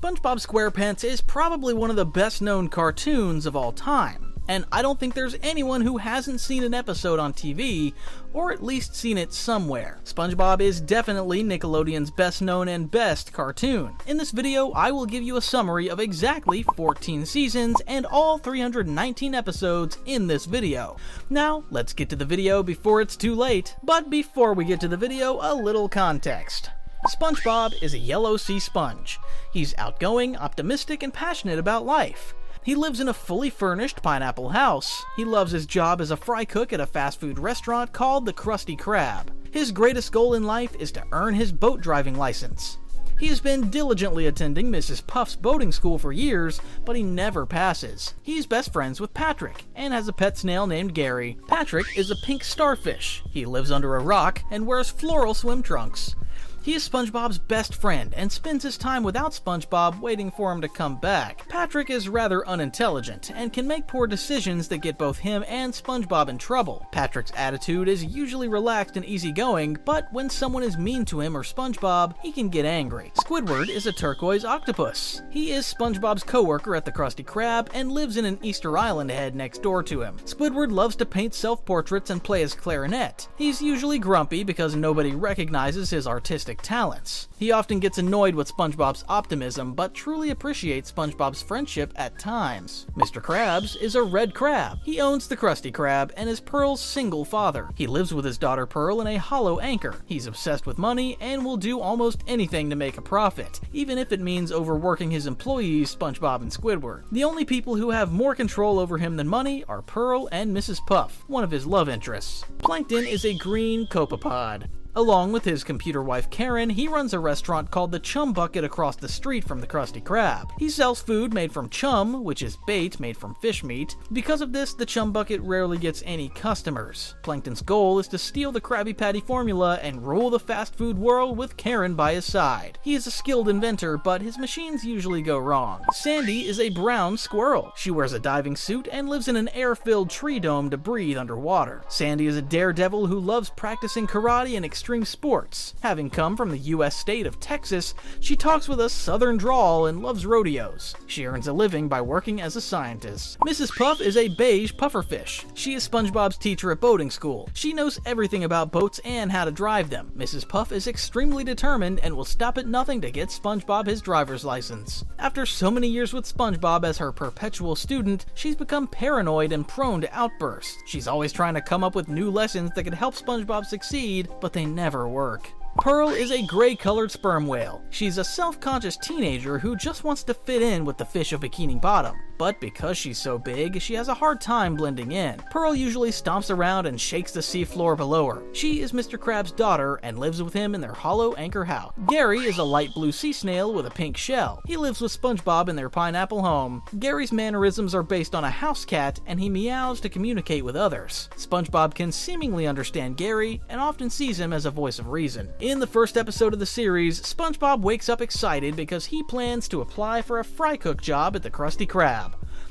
SpongeBob SquarePants is probably one of the best known cartoons of all time, and I don't think there's anyone who hasn't seen an episode on TV, or at least seen it somewhere. SpongeBob is definitely Nickelodeon's best known and best cartoon. In this video, I will give you a summary of exactly 14 seasons and all 319 episodes in this video. Now, let's get to the video before it's too late. But before we get to the video, a little context. SpongeBob is a yellow sea sponge. He's outgoing, optimistic, and passionate about life. He lives in a fully furnished pineapple house. He loves his job as a fry cook at a fast food restaurant called the Krusty Krab. His greatest goal in life is to earn his boat driving license. He has been diligently attending Mrs. Puff's boating school for years, but he never passes. He's best friends with Patrick, and has a pet snail named Gary. Patrick is a pink starfish. He lives under a rock and wears floral swim trunks. He is SpongeBob's best friend and spends his time without SpongeBob waiting for him to come back. Patrick is rather unintelligent and can make poor decisions that get both him and SpongeBob in trouble. Patrick's attitude is usually relaxed and easygoing, but when someone is mean to him or SpongeBob, he can get angry. Squidward is a turquoise octopus. He is SpongeBob's co-worker at the Krusty Krab and lives in an Easter Island head next door to him. Squidward loves to paint self-portraits and play his clarinet. He's usually grumpy because nobody recognizes his artistic talents. He often gets annoyed with SpongeBob's optimism, but truly appreciates SpongeBob's friendship at times. Mr. Krabs is a red crab. He owns the Krusty Krab and is Pearl's single father. He lives with his daughter Pearl in a hollow anchor. He's obsessed with money and will do almost anything to make a profit, even if it means overworking his employees, SpongeBob and Squidward. The only people who have more control over him than money are Pearl and Mrs. Puff, one of his love interests. Plankton is a green copepod. Along with his computer wife Karen, he runs a restaurant called the Chum Bucket across the street from the Krusty Krab. He sells food made from chum, which is bait made from fish meat. Because of this, the Chum Bucket rarely gets any customers. Plankton's goal is to steal the Krabby Patty formula and rule the fast food world with Karen by his side. He is a skilled inventor, but his machines usually go wrong. Sandy is a brown squirrel. She wears a diving suit and lives in an air-filled tree dome to breathe underwater. Sandy is a daredevil who loves practicing karate and extreme sports. Having come from the US state of Texas, she talks with a southern drawl and loves rodeos. She earns a living by working as a scientist. Mrs. Puff is a beige pufferfish. She is SpongeBob's teacher at boating school. She knows everything about boats and how to drive them. Mrs. Puff is extremely determined and will stop at nothing to get SpongeBob his driver's license. After so many years with SpongeBob as her perpetual student, she's become paranoid and prone to outbursts. She's always trying to come up with new lessons that could help SpongeBob succeed, but they never work. Pearl is a gray-colored sperm whale. She's a self-conscious teenager who just wants to fit in with the fish of Bikini Bottom. But because she's so big, she has a hard time blending in. Pearl usually stomps around and shakes the seafloor below her. She is Mr. Krabs' daughter and lives with him in their hollow anchor house. Gary is a light blue sea snail with a pink shell. He lives with SpongeBob in their pineapple home. Gary's mannerisms are based on a house cat, and he meows to communicate with others. SpongeBob can seemingly understand Gary and often sees him as a voice of reason. In the first episode of the series, SpongeBob wakes up excited because he plans to apply for a fry cook job at the Krusty Krab.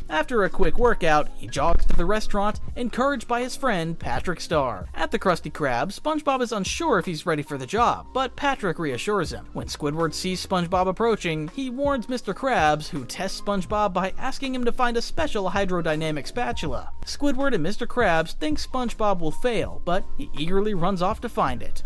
After a quick workout, he jogs to the restaurant, encouraged by his friend Patrick Star. At the Krusty Krab, SpongeBob is unsure if he's ready for the job, but Patrick reassures him. When Squidward sees SpongeBob approaching, he warns Mr. Krabs, who tests SpongeBob by asking him to find a special hydrodynamic spatula. Squidward and Mr. Krabs think SpongeBob will fail, but he eagerly runs off to find it.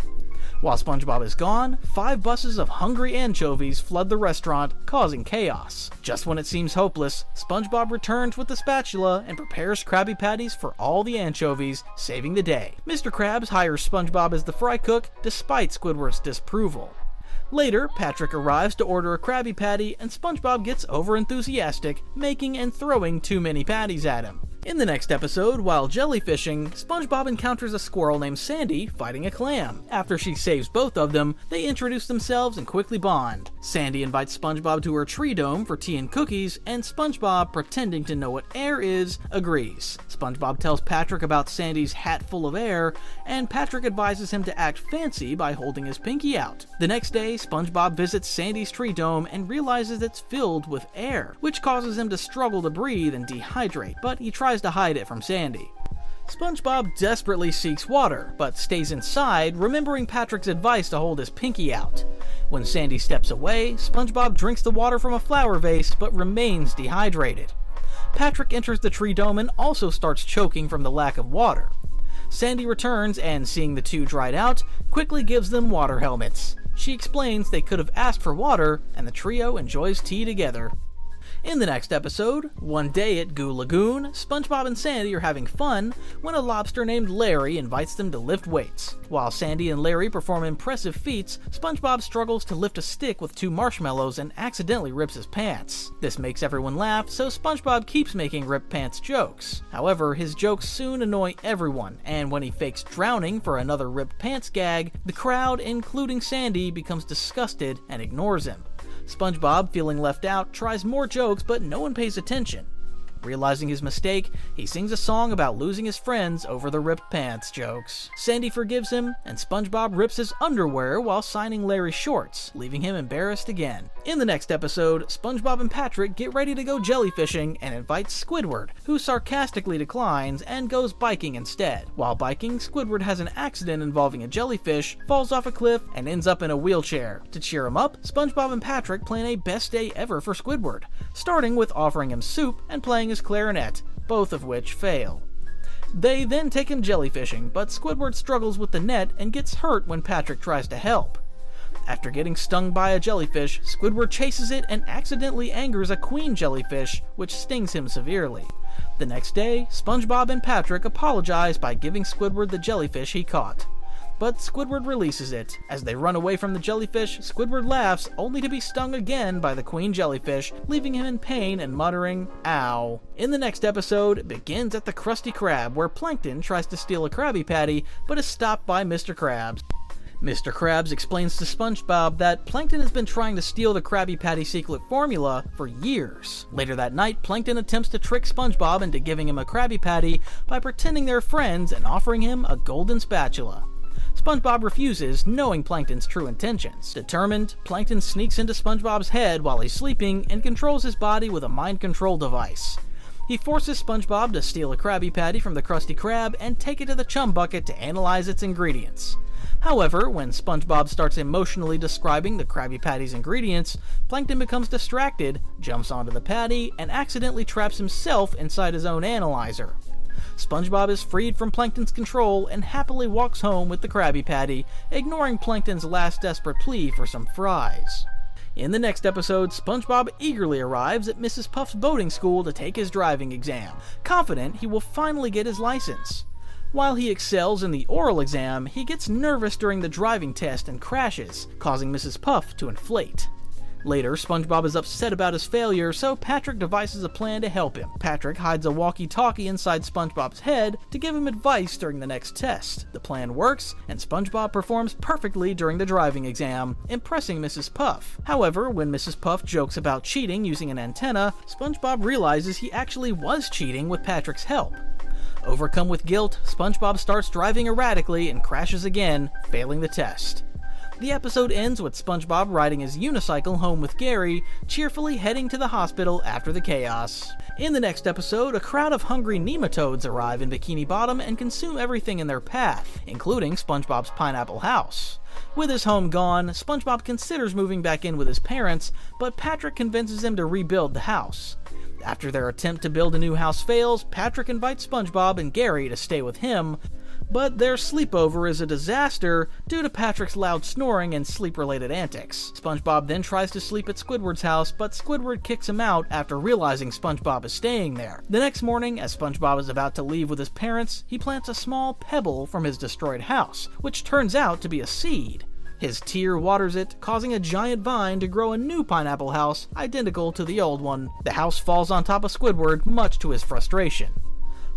While SpongeBob is gone, 5 buses of hungry anchovies flood the restaurant, causing chaos. Just when it seems hopeless, SpongeBob returns with the spatula and prepares Krabby Patties for all the anchovies, saving the day. Mr. Krabs hires SpongeBob as the fry cook, despite Squidward's disapproval. Later, Patrick arrives to order a Krabby Patty, and SpongeBob gets overenthusiastic, making and throwing too many patties at him. In the next episode, while jellyfishing, SpongeBob encounters a squirrel named Sandy fighting a clam. After she saves both of them, they introduce themselves and quickly bond. Sandy invites SpongeBob to her tree dome for tea and cookies, and SpongeBob, pretending to know what air is, agrees. SpongeBob tells Patrick about Sandy's hat full of air, and Patrick advises him to act fancy by holding his pinky out. The next day, SpongeBob visits Sandy's tree dome and realizes it's filled with air, which causes him to struggle to breathe and dehydrate, but he tries to hide it from Sandy. SpongeBob desperately seeks water, but stays inside, remembering Patrick's advice to hold his pinky out. When Sandy steps away, SpongeBob drinks the water from a flower vase, but remains dehydrated. Patrick enters the tree dome and also starts choking from the lack of water. Sandy returns and, seeing the two dried out, quickly gives them water helmets. She explains they could have asked for water, and the trio enjoys tea together. In the next episode, one day at Goo Lagoon, SpongeBob and Sandy are having fun when a lobster named Larry invites them to lift weights. While Sandy and Larry perform impressive feats, SpongeBob struggles to lift a stick with 2 marshmallows and accidentally rips his pants. This makes everyone laugh, so SpongeBob keeps making rip pants jokes. However, his jokes soon annoy everyone, and when he fakes drowning for another ripped pants gag, the crowd, including Sandy, becomes disgusted and ignores him. SpongeBob, feeling left out, tries more jokes, but no one pays attention. Realizing his mistake, he sings a song about losing his friends over the ripped pants jokes. Sandy forgives him, and SpongeBob rips his underwear while signing Larry's shorts, leaving him embarrassed again. In the next episode, SpongeBob and Patrick get ready to go jellyfishing and invite Squidward, who sarcastically declines and goes biking instead. While biking, Squidward has an accident involving a jellyfish, falls off a cliff, and ends up in a wheelchair. To cheer him up, SpongeBob and Patrick plan a best day ever for Squidward, starting with offering him soup and playing his clarinet, both of which fail. They then take him jellyfishing, but Squidward struggles with the net and gets hurt when Patrick tries to help. After getting stung by a jellyfish, Squidward chases it and accidentally angers a queen jellyfish, which stings him severely. The next day, SpongeBob and Patrick apologize by giving Squidward the jellyfish he caught. But Squidward releases it. As they run away from the jellyfish, Squidward laughs, only to be stung again by the queen jellyfish, leaving him in pain and muttering, "Ow." In the next episode, it begins at the Krusty Krab, where Plankton tries to steal a Krabby Patty, but is stopped by Mr. Krabs. Mr. Krabs explains to SpongeBob that Plankton has been trying to steal the Krabby Patty secret formula for years. Later that night, Plankton attempts to trick SpongeBob into giving him a Krabby Patty by pretending they're friends and offering him a golden spatula. SpongeBob refuses, knowing Plankton's true intentions. Determined, Plankton sneaks into SpongeBob's head while he's sleeping and controls his body with a mind control device. He forces SpongeBob to steal a Krabby Patty from the Krusty Krab and take it to the chum bucket to analyze its ingredients. However, when SpongeBob starts emotionally describing the Krabby Patty's ingredients, Plankton becomes distracted, jumps onto the patty, and accidentally traps himself inside his own analyzer. SpongeBob is freed from Plankton's control and happily walks home with the Krabby Patty, ignoring Plankton's last desperate plea for some fries. In the next episode, SpongeBob eagerly arrives at Mrs. Puff's boating school to take his driving exam, confident he will finally get his license. While he excels in the oral exam, he gets nervous during the driving test and crashes, causing Mrs. Puff to inflate. Later, SpongeBob is upset about his failure, so Patrick devises a plan to help him. Patrick hides a walkie-talkie inside SpongeBob's head to give him advice during the next test. The plan works, and SpongeBob performs perfectly during the driving exam, impressing Mrs. Puff. However, when Mrs. Puff jokes about cheating using an antenna, SpongeBob realizes he actually was cheating with Patrick's help. Overcome with guilt, SpongeBob starts driving erratically and crashes again, failing the test. The episode ends with SpongeBob riding his unicycle home with Gary, cheerfully heading to the hospital after the chaos. In the next episode, a crowd of hungry nematodes arrive in Bikini Bottom and consume everything in their path, including SpongeBob's pineapple house. With his home gone, SpongeBob considers moving back in with his parents, but Patrick convinces him to rebuild the house. After their attempt to build a new house fails, Patrick invites SpongeBob and Gary to stay with him, but their sleepover is a disaster due to Patrick's loud snoring and sleep-related antics. SpongeBob then tries to sleep at Squidward's house, but Squidward kicks him out after realizing SpongeBob is staying there. The next morning, as SpongeBob is about to leave with his parents, he plants a small pebble from his destroyed house, which turns out to be a seed. His tear waters it, causing a giant vine to grow a new pineapple house identical to the old one. The house falls on top of Squidward, much to his frustration,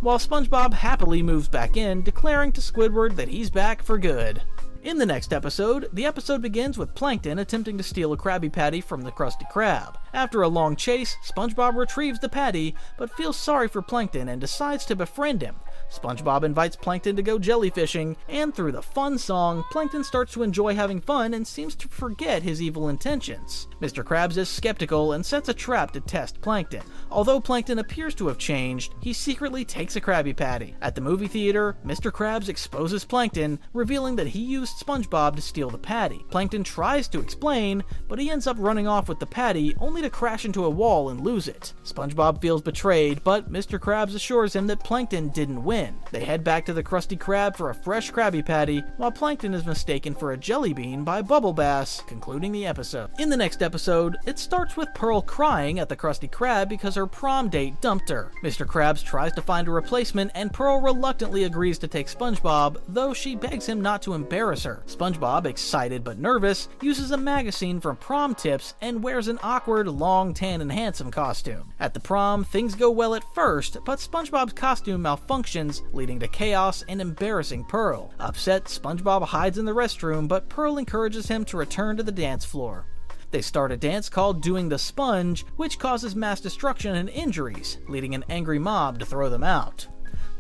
while SpongeBob happily moves back in, declaring to Squidward that he's back for good. In the next episode, the episode begins with Plankton attempting to steal a Krabby Patty from the Krusty Krab. After a long chase, SpongeBob retrieves the patty, but feels sorry for Plankton and decides to befriend him. SpongeBob invites Plankton to go jellyfishing, and through the fun song, Plankton starts to enjoy having fun and seems to forget his evil intentions. Mr. Krabs is skeptical and sets a trap to test Plankton. Although Plankton appears to have changed, he secretly takes a Krabby Patty. At the movie theater, Mr. Krabs exposes Plankton, revealing that he used SpongeBob to steal the patty. Plankton tries to explain, but he ends up running off with the patty, only to crash into a wall and lose it. SpongeBob feels betrayed, but Mr. Krabs assures him that Plankton didn't win. They head back to the Krusty Krab for a fresh Krabby Patty, while Plankton is mistaken for a jelly bean by Bubble Bass, concluding the episode. In the next episode, it starts with Pearl crying at the Krusty Krab because her prom date dumped her. Mr. Krabs tries to find a replacement, and Pearl reluctantly agrees to take SpongeBob, though she begs him not to embarrass her. SpongeBob, excited but nervous, uses a magazine for prom tips and wears an awkward, long, tan, and handsome costume. At the prom, things go well at first, but SpongeBob's costume malfunctions, leading to chaos and embarrassing Pearl. Upset, SpongeBob hides in the restroom, but Pearl encourages him to return to the dance floor. They start a dance called Doing the Sponge, which causes mass destruction and injuries, leading an angry mob to throw them out.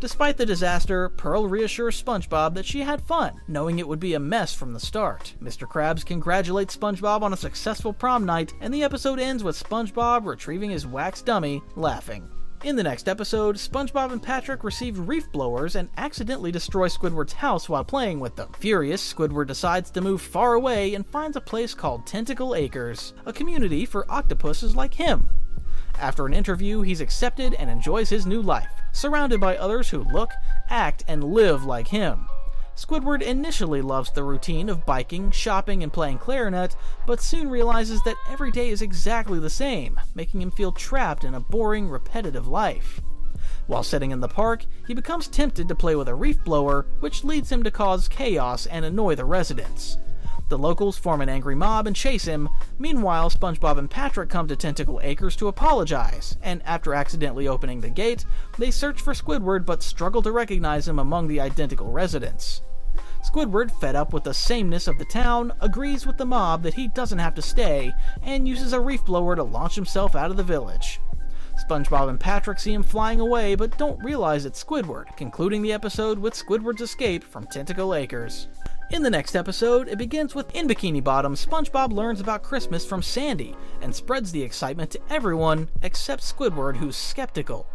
Despite the disaster, Pearl reassures SpongeBob that she had fun, knowing it would be a mess from the start. Mr. Krabs congratulates SpongeBob on a successful prom night, and the episode ends with SpongeBob retrieving his wax dummy, laughing. In the next episode, SpongeBob and Patrick receive reef blowers and accidentally destroy Squidward's house while playing with them. Furious, Squidward decides to move far away and finds a place called Tentacle Acres, a community for octopuses like him. After an interview, he's accepted and enjoys his new life, surrounded by others who look, act, and live like him. Squidward initially loves the routine of biking, shopping, and playing clarinet, but soon realizes that every day is exactly the same, making him feel trapped in a boring, repetitive life. While sitting in the park, he becomes tempted to play with a reef blower, which leads him to cause chaos and annoy the residents. The locals form an angry mob and chase him. Meanwhile, SpongeBob and Patrick come to Tentacle Acres to apologize, and after accidentally opening the gate, they search for Squidward but struggle to recognize him among the identical residents. Squidward, fed up with the sameness of the town, agrees with the mob that he doesn't have to stay, and uses a reef blower to launch himself out of the village. SpongeBob and Patrick see him flying away but don't realize it's Squidward, concluding the episode with Squidward's escape from Tentacle Acres. In the next episode, it begins with in Bikini Bottom, SpongeBob learns about Christmas from Sandy and spreads the excitement to everyone except Squidward, who's skeptical.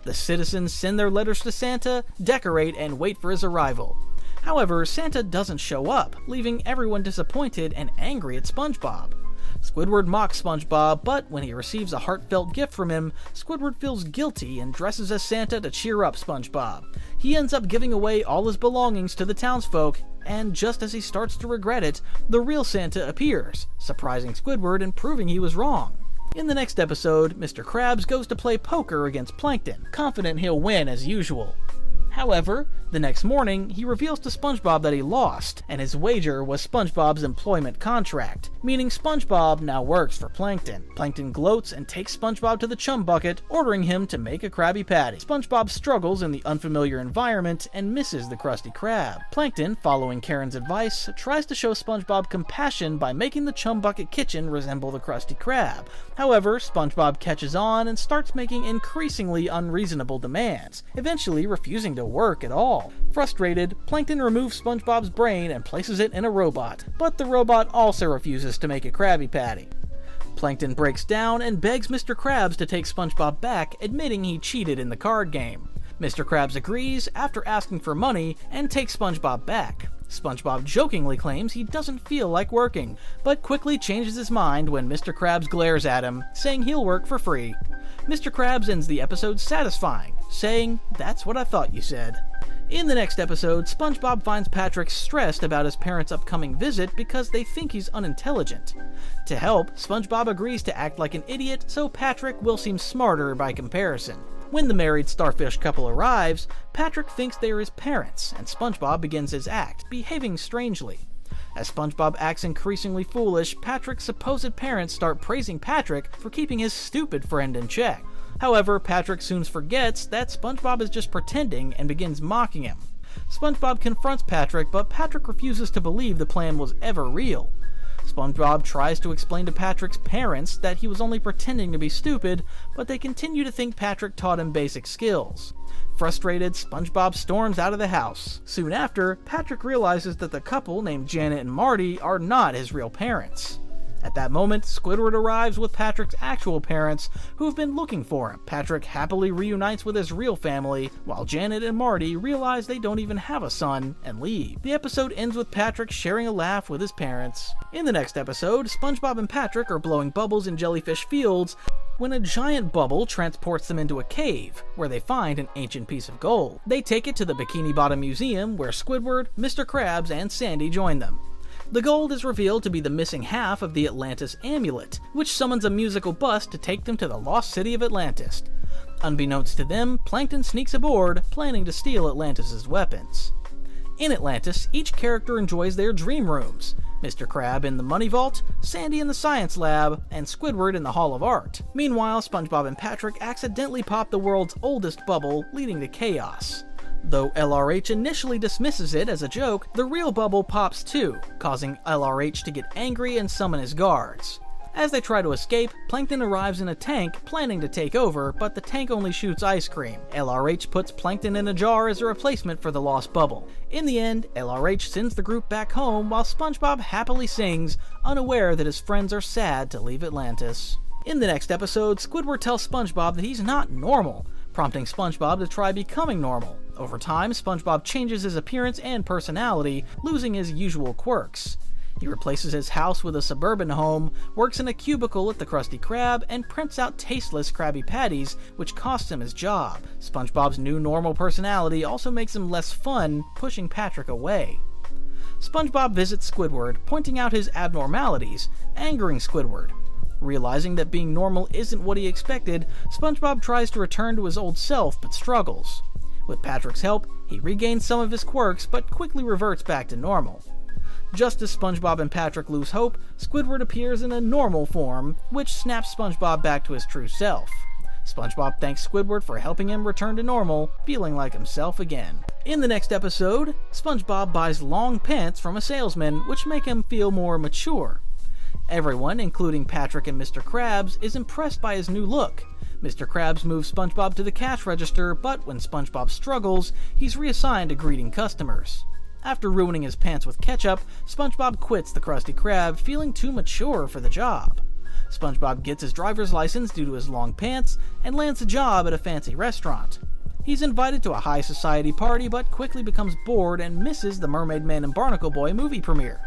The citizens send their letters to Santa, decorate, and wait for his arrival. However, Santa doesn't show up, leaving everyone disappointed and angry at SpongeBob. Squidward mocks SpongeBob, but when he receives a heartfelt gift from him, Squidward feels guilty and dresses as Santa to cheer up SpongeBob. He ends up giving away all his belongings to the townsfolk, and just as he starts to regret it, the real Santa appears, surprising Squidward and proving he was wrong. In the next episode, Mr. Krabs goes to play poker against Plankton, confident he'll win as usual. However, the next morning, he reveals to SpongeBob that he lost, and his wager was SpongeBob's employment contract, meaning SpongeBob now works for Plankton. Plankton gloats and takes SpongeBob to the chum bucket, ordering him to make a Krabby Patty. SpongeBob struggles in the unfamiliar environment and misses the Krusty Krab. Plankton, following Karen's advice, tries to show SpongeBob compassion by making the chum bucket kitchen resemble the Krusty Krab. However, SpongeBob catches on and starts making increasingly unreasonable demands, eventually refusing to work at all. Frustrated, Plankton removes SpongeBob's brain and places it in a robot, but the robot also refuses to make a Krabby Patty. Plankton breaks down and begs Mr. Krabs to take SpongeBob back, admitting he cheated in the card game. Mr. Krabs agrees after asking for money and takes SpongeBob back. SpongeBob jokingly claims he doesn't feel like working, but quickly changes his mind when Mr. Krabs glares at him, saying he'll work for free. Mr. Krabs ends the episode satisfying, saying, "That's what I thought you said." In the next episode, SpongeBob finds Patrick stressed about his parents' upcoming visit because they think he's unintelligent. To help, SpongeBob agrees to act like an idiot so Patrick will seem smarter by comparison. When the married starfish couple arrives, Patrick thinks they are his parents, and SpongeBob begins his act, behaving strangely. As SpongeBob acts increasingly foolish, Patrick's supposed parents start praising Patrick for keeping his stupid friend in check. However, Patrick soon forgets that SpongeBob is just pretending and begins mocking him. SpongeBob confronts Patrick, but Patrick refuses to believe the plan was ever real. SpongeBob tries to explain to Patrick's parents that he was only pretending to be stupid, but they continue to think Patrick taught him basic skills. Frustrated, SpongeBob storms out of the house. Soon after, Patrick realizes that the couple named Janet and Marty are not his real parents. At that moment, Squidward arrives with Patrick's actual parents, who have been looking for him. Patrick happily reunites with his real family, while Janet and Marty realize they don't even have a son and leave. The episode ends with Patrick sharing a laugh with his parents. In the next episode, SpongeBob and Patrick are blowing bubbles in jellyfish fields when a giant bubble transports them into a cave, where they find an ancient piece of gold. They take it to the Bikini Bottom Museum, where Squidward, Mr. Krabs, and Sandy join them. The gold is revealed to be the missing half of the Atlantis amulet, which summons a musical bus to take them to the lost city of Atlantis. Unbeknownst to them, Plankton sneaks aboard, planning to steal Atlantis' weapons. In Atlantis, each character enjoys their dream rooms. Mr. Krab in the Money Vault, Sandy in the Science Lab, and Squidward in the Hall of Art. Meanwhile, SpongeBob and Patrick accidentally pop the world's oldest bubble, leading to chaos. Though LRH initially dismisses it as a joke, the real bubble pops too, causing LRH to get angry and summon his guards. As they try to escape, Plankton arrives in a tank planning to take over, but the tank only shoots ice cream. LRH puts Plankton in a jar as a replacement for the lost bubble. In the end, LRH sends the group back home while SpongeBob happily sings, unaware that his friends are sad to leave Atlantis. In the next episode, Squidward tells SpongeBob that he's not normal, prompting SpongeBob to try becoming normal. Over time, SpongeBob changes his appearance and personality, losing his usual quirks. He replaces his house with a suburban home, works in a cubicle at the Krusty Krab, and prints out tasteless Krabby Patties, which costs him his job. SpongeBob's new normal personality also makes him less fun, pushing Patrick away. SpongeBob visits Squidward, pointing out his abnormalities, angering Squidward. Realizing that being normal isn't what he expected, SpongeBob tries to return to his old self but struggles. With Patrick's help, he regains some of his quirks but quickly reverts back to normal. Just as SpongeBob and Patrick lose hope, Squidward appears in a normal form, which snaps SpongeBob back to his true self. SpongeBob thanks Squidward for helping him return to normal, feeling like himself again. In the next episode, SpongeBob buys long pants from a salesman, which make him feel more mature. Everyone, including Patrick and Mr. Krabs, is impressed by his new look. Mr. Krabs moves SpongeBob to the cash register, but when SpongeBob struggles, he's reassigned to greeting customers. After ruining his pants with ketchup, SpongeBob quits the Krusty Krab, feeling too mature for the job. SpongeBob gets his driver's license due to his long pants, and lands a job at a fancy restaurant. He's invited to a high society party, but quickly becomes bored and misses the Mermaid Man and Barnacle Boy movie premiere.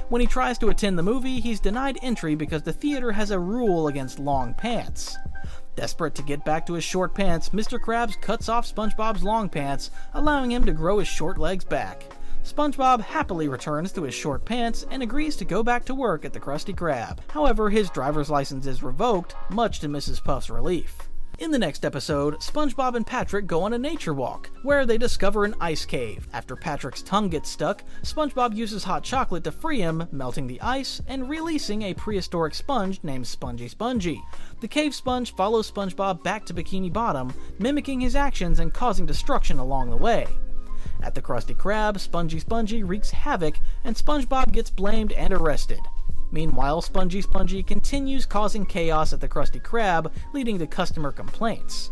When he tries to attend the movie, he's denied entry because the theater has a rule against long pants. Desperate to get back to his short pants, Mr. Krabs cuts off SpongeBob's long pants, allowing him to grow his short legs back. SpongeBob happily returns to his short pants and agrees to go back to work at the Krusty Krab. However, his driver's license is revoked, much to Mrs. Puff's relief. In the next episode, SpongeBob and Patrick go on a nature walk, where they discover an ice cave. After Patrick's tongue gets stuck, SpongeBob uses hot chocolate to free him, melting the ice and releasing a prehistoric sponge named Spongy. The cave sponge follows SpongeBob back to Bikini Bottom, mimicking his actions and causing destruction along the way. At the Krusty Krab, Spongy wreaks havoc, and SpongeBob gets blamed and arrested. Meanwhile, Spongy continues causing chaos at the Krusty Krab, leading to customer complaints.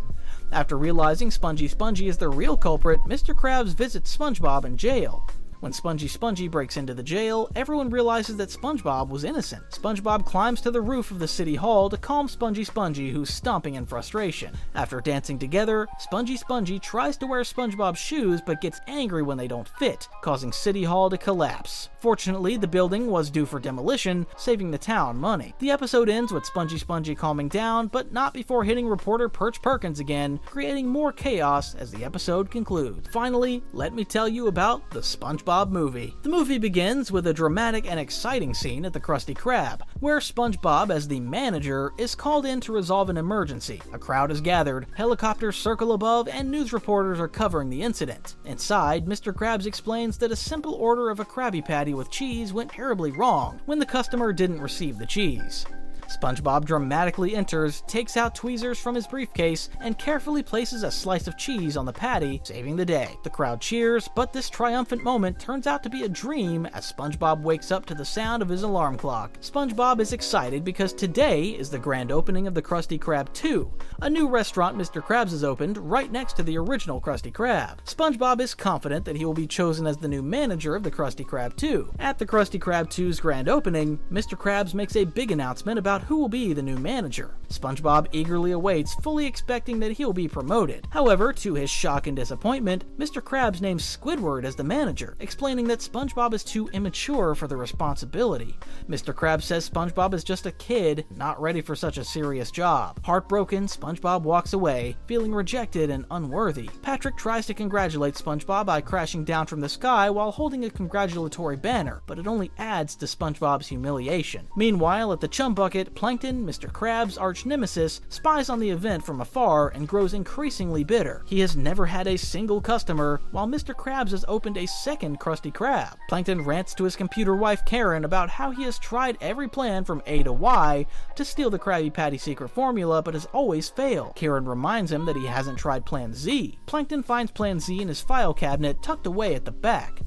After realizing Spongy is the real culprit, Mr. Krabs visits SpongeBob in jail. When Spongy breaks into the jail, everyone realizes that SpongeBob was innocent. SpongeBob climbs to the roof of the city hall to calm Spongy, who's stomping in frustration. After dancing together, Spongy tries to wear SpongeBob's shoes but gets angry when they don't fit, causing City Hall to collapse. Fortunately, the building was due for demolition, saving the town money. The episode ends with Spongy calming down, but not before hitting reporter Perch Perkins again, creating more chaos as the episode concludes. Finally, let me tell you about the SpongeBob Movie. The movie begins with a dramatic and exciting scene at the Krusty Krab, where SpongeBob, as the manager, is called in to resolve an emergency. A crowd is gathered, helicopters circle above, and news reporters are covering the incident. Inside, Mr. Krabs explains that a simple order of a Krabby Patty with cheese went terribly wrong when the customer didn't receive the cheese. SpongeBob dramatically enters, takes out tweezers from his briefcase, and carefully places a slice of cheese on the patty, saving the day. The crowd cheers, but this triumphant moment turns out to be a dream as SpongeBob wakes up to the sound of his alarm clock. SpongeBob is excited because today is the grand opening of the Krusty Krab 2, a new restaurant Mr. Krabs has opened right next to the original Krusty Krab. SpongeBob is confident that he will be chosen as the new manager of the Krusty Krab 2. At the Krusty Krab 2's grand opening, Mr. Krabs makes a big announcement about who will be the new manager. SpongeBob eagerly awaits, fully expecting that he'll be promoted. However, to his shock and disappointment, Mr. Krabs names Squidward as the manager, explaining that SpongeBob is too immature for the responsibility. Mr. Krabs says SpongeBob is just a kid, not ready for such a serious job. Heartbroken, SpongeBob walks away, feeling rejected and unworthy. Patrick tries to congratulate SpongeBob by crashing down from the sky while holding a congratulatory banner, but it only adds to SpongeBob's humiliation. Meanwhile, at the Chum Bucket, Plankton, Mr. Krabs' arch-nemesis, spies on the event from afar and grows increasingly bitter. He has never had a single customer, while Mr. Krabs has opened a second Krusty Krab. Plankton rants to his computer wife Karen about how he has tried every plan from A to Y to steal the Krabby Patty secret formula but has always failed. Karen reminds him that he hasn't tried Plan Z. Plankton finds Plan Z in his file cabinet tucked away at the back.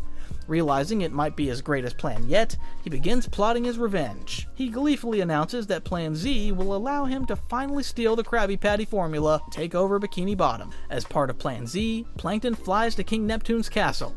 Realizing it might be his greatest plan yet, he begins plotting his revenge. He gleefully announces that Plan Z will allow him to finally steal the Krabby Patty formula and take over Bikini Bottom. As part of Plan Z, Plankton flies to King Neptune's castle.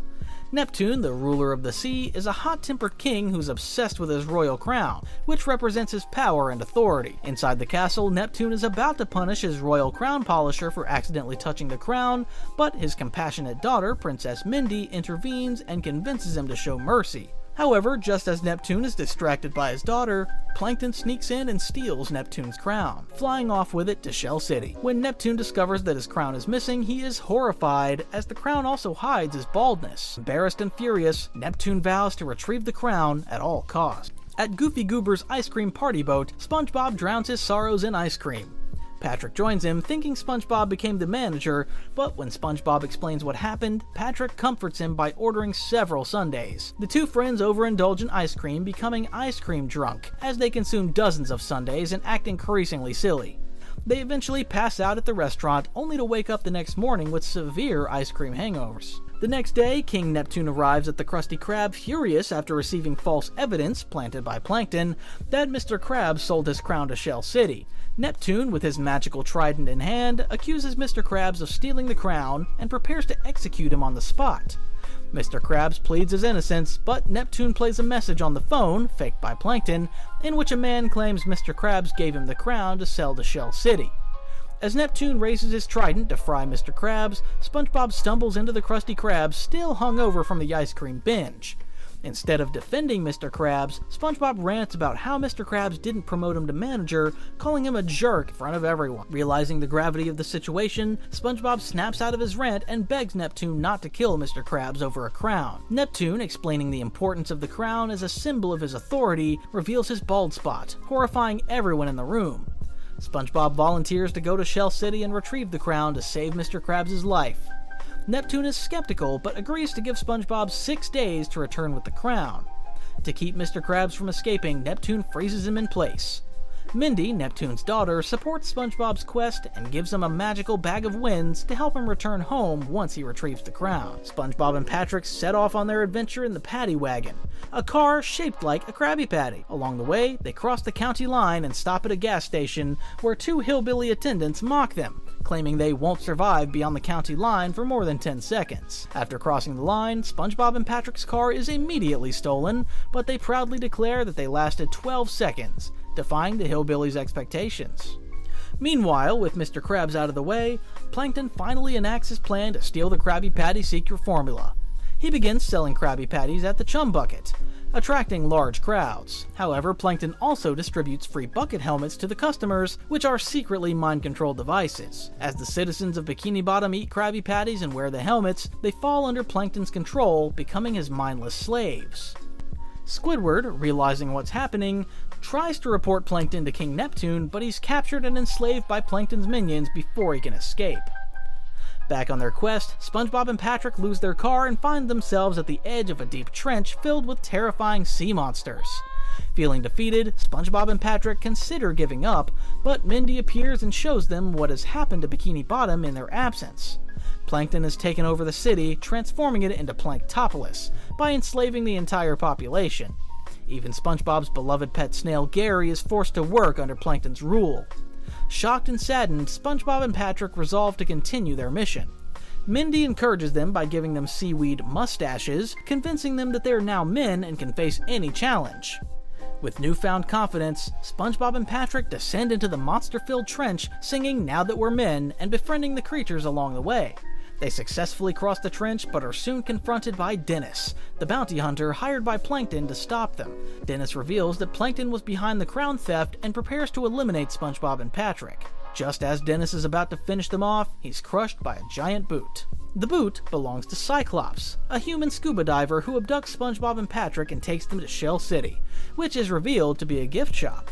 Neptune, the ruler of the sea, is a hot-tempered king who's obsessed with his royal crown, which represents his power and authority. Inside the castle, Neptune is about to punish his royal crown polisher for accidentally touching the crown, but his compassionate daughter, Princess Mindy, intervenes and convinces him to show mercy. However, just as Neptune is distracted by his daughter, Plankton sneaks in and steals Neptune's crown, flying off with it to Shell City. When Neptune discovers that his crown is missing, he is horrified, as the crown also hides his baldness. Embarrassed and furious, Neptune vows to retrieve the crown at all costs. At Goofy Goober's ice cream party boat, SpongeBob drowns his sorrows in ice cream. Patrick joins him, thinking SpongeBob became the manager, but when SpongeBob explains what happened, Patrick comforts him by ordering several sundaes. The two friends overindulge in ice cream, becoming ice cream drunk, as they consume dozens of sundaes and act increasingly silly. They eventually pass out at the restaurant, only to wake up the next morning with severe ice cream hangovers. The next day, King Neptune arrives at the Krusty Krab furious after receiving false evidence, planted by Plankton, that Mr. Krabs sold his crown to Shell City. Neptune, with his magical trident in hand, accuses Mr. Krabs of stealing the crown and prepares to execute him on the spot. Mr. Krabs pleads his innocence, but Neptune plays a message on the phone, faked by Plankton, in which a man claims Mr. Krabs gave him the crown to sell to Shell City. As Neptune raises his trident to fry Mr. Krabs, SpongeBob stumbles into the Krusty Krab, still hungover from the ice cream binge. Instead of defending Mr. Krabs, SpongeBob rants about how Mr. Krabs didn't promote him to manager, calling him a jerk in front of everyone. Realizing the gravity of the situation, SpongeBob snaps out of his rant and begs Neptune not to kill Mr. Krabs over a crown. Neptune, explaining the importance of the crown as a symbol of his authority, reveals his bald spot, horrifying everyone in the room. SpongeBob volunteers to go to Shell City and retrieve the crown to save Mr. Krabs' life. Neptune is skeptical, but agrees to give SpongeBob 6 days to return with the crown. To keep Mr. Krabs from escaping, Neptune freezes him in place. Mindy, Neptune's daughter, supports SpongeBob's quest and gives him a magical bag of winds to help him return home once he retrieves the crown. SpongeBob and Patrick set off on their adventure in the Patty Wagon, a car shaped like a Krabby Patty. Along the way, they cross the county line and stop at a gas station where two hillbilly attendants mock them, claiming they won't survive beyond the county line for more than 10 seconds. After crossing the line, SpongeBob and Patrick's car is immediately stolen, but they proudly declare that they lasted 12 seconds, defying the hillbillies' expectations. Meanwhile, with Mr. Krabs out of the way, Plankton finally enacts his plan to steal the Krabby Patty secret formula. He begins selling Krabby Patties at the Chum Bucket, attracting large crowds. However, Plankton also distributes free bucket helmets to the customers, which are secretly mind-controlled devices. As the citizens of Bikini Bottom eat Krabby Patties and wear the helmets, they fall under Plankton's control, becoming his mindless slaves. Squidward, realizing what's happening, tries to report Plankton to King Neptune, but he's captured and enslaved by Plankton's minions before he can escape. Back on their quest, SpongeBob and Patrick lose their car and find themselves at the edge of a deep trench filled with terrifying sea monsters. Feeling defeated, SpongeBob and Patrick consider giving up, but Mindy appears and shows them what has happened to Bikini Bottom in their absence. Plankton has taken over the city, transforming it into Planktopolis by enslaving the entire population. Even SpongeBob's beloved pet snail Gary is forced to work under Plankton's rule. Shocked and saddened, SpongeBob and Patrick resolve to continue their mission. Mindy encourages them by giving them seaweed mustaches, convincing them that they are now men and can face any challenge. With newfound confidence, SpongeBob and Patrick descend into the monster-filled trench singing "Now That We're Men" and befriending the creatures along the way. They successfully cross the trench but are soon confronted by Dennis, the bounty hunter hired by Plankton to stop them. Dennis reveals that Plankton was behind the crown theft and prepares to eliminate SpongeBob and Patrick. Just as Dennis is about to finish them off, he's crushed by a giant boot. The boot belongs to Cyclops, a human scuba diver who abducts SpongeBob and Patrick and takes them to Shell City, which is revealed to be a gift shop.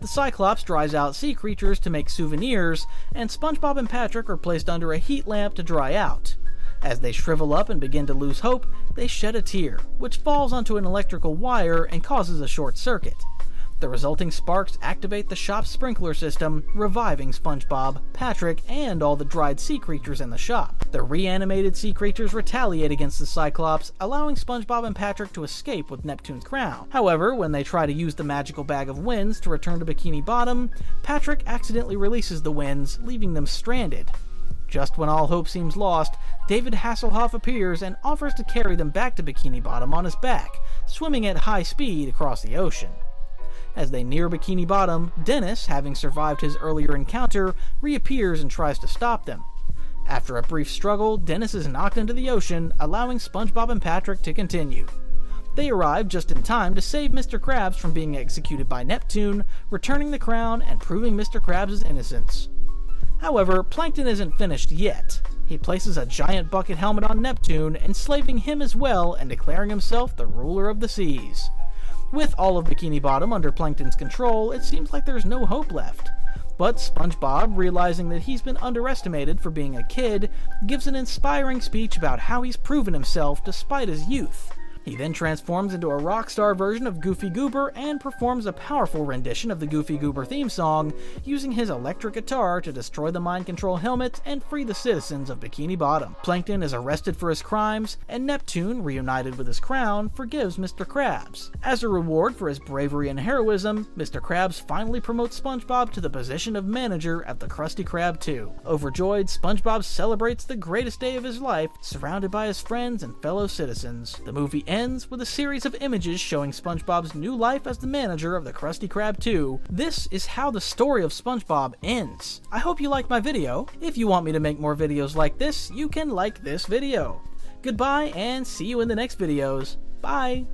The Cyclops dries out sea creatures to make souvenirs, and SpongeBob and Patrick are placed under a heat lamp to dry out. As they shrivel up and begin to lose hope, they shed a tear, which falls onto an electrical wire and causes a short circuit. The resulting sparks activate the shop's sprinkler system, reviving SpongeBob, Patrick, and all the dried sea creatures in the shop. The reanimated sea creatures retaliate against the Cyclops, allowing SpongeBob and Patrick to escape with Neptune's crown. However, when they try to use the magical bag of winds to return to Bikini Bottom, Patrick accidentally releases the winds, leaving them stranded. Just when all hope seems lost, David Hasselhoff appears and offers to carry them back to Bikini Bottom on his back, swimming at high speed across the ocean. As they near Bikini Bottom, Dennis, having survived his earlier encounter, reappears and tries to stop them. After a brief struggle, Dennis is knocked into the ocean, allowing SpongeBob and Patrick to continue. They arrive just in time to save Mr. Krabs from being executed by Neptune, returning the crown and proving Mr. Krabs' innocence. However, Plankton isn't finished yet. He places a giant bucket helmet on Neptune, enslaving him as well and declaring himself the ruler of the seas. With all of Bikini Bottom under Plankton's control, it seems like there's no hope left. But SpongeBob, realizing that he's been underestimated for being a kid, gives an inspiring speech about how he's proven himself despite his youth. He then transforms into a rock star version of Goofy Goober and performs a powerful rendition of the Goofy Goober theme song, using his electric guitar to destroy the mind control helmets and free the citizens of Bikini Bottom. Plankton is arrested for his crimes, and Neptune, reunited with his crown, forgives Mr. Krabs. As a reward for his bravery and heroism, Mr. Krabs finally promotes SpongeBob to the position of manager at the Krusty Krab 2. Overjoyed, SpongeBob celebrates the greatest day of his life, surrounded by his friends and fellow citizens. The movie ends with a series of images showing SpongeBob's new life as the manager of the Krusty Krab 2. This is how the story of SpongeBob ends. I hope you liked my video. If you want me to make more videos like this, you can like this video. Goodbye and see you in the next videos. Bye!